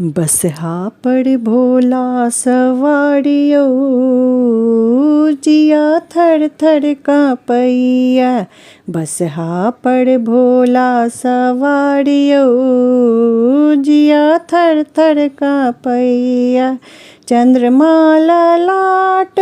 बसहा पर भोला सवारियो, जिया थर थर कांपैया। बसहा पर भोला सवारियो, जिया थर थर कांपैया। चंद्रमाला लाट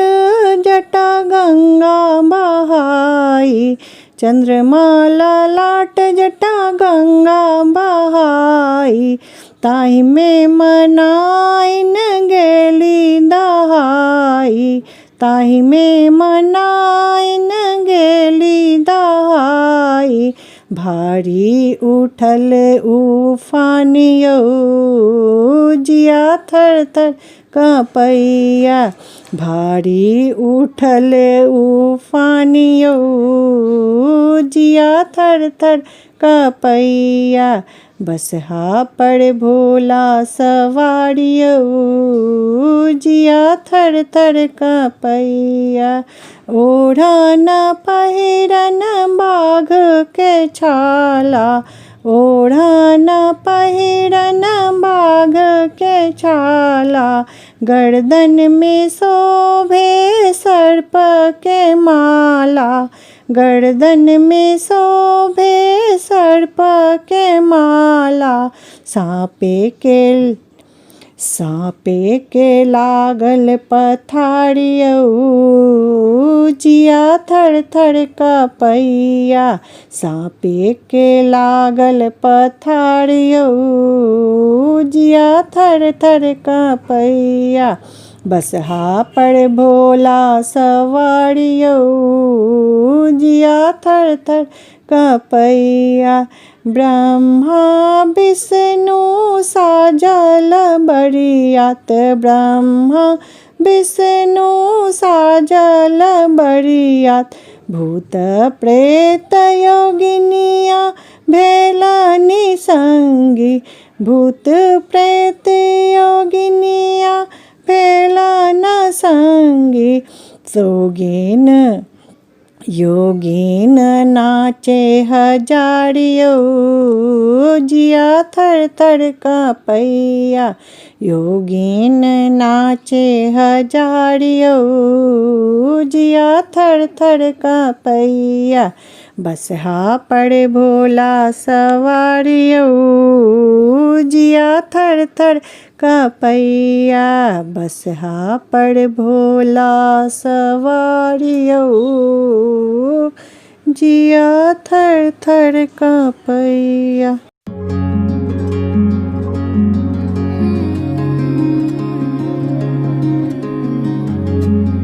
जटा गंगा बहाई, चंद्रमाला लाट जटा गंगा बहाई। ताहि में मनाइन गेली दहाई, ताहि में मनाइन गेली दहाई। भारी उठल उफानियो, जिया थर थर कांपैया। भारी उठल उफानियो, जिया थर थर कांपैया। बसहा पर भोला सवारियो, जिया थर थर कांपैया। ओढ़न पहिरन बाघ के छाला, ओढ़न पहिरन बाघ के छाला। गर्दन में शोभे सर्प के माला, गर्दन में शोभे सर्प के माला। साँपे के लागल पथारियो, जिया थर थर कांपैया। साँपे के लागल पथारियो, जिया थर थर कांपैया। बसहा पर भोला सवारियो, जिया थर थर कांपैया। ब्रह्मा विष्णु साजल बरियात, ब्रह्मा विष्णु साजल बरियात। भूत प्रेत योगिनिया भेलनि संगी, भूत प्रेत योगिनिया भेलन संगी। योगीन नाचे हजारियो, जिया थर थर कांपैया। योगीन नाचे हजारियो, जिया थर थर कांपैया। बसहा पर भोला सवारियो, जिया थर थर कांपैया। बसहा पर भोला सवारियो, जिया थर थर कांपैया।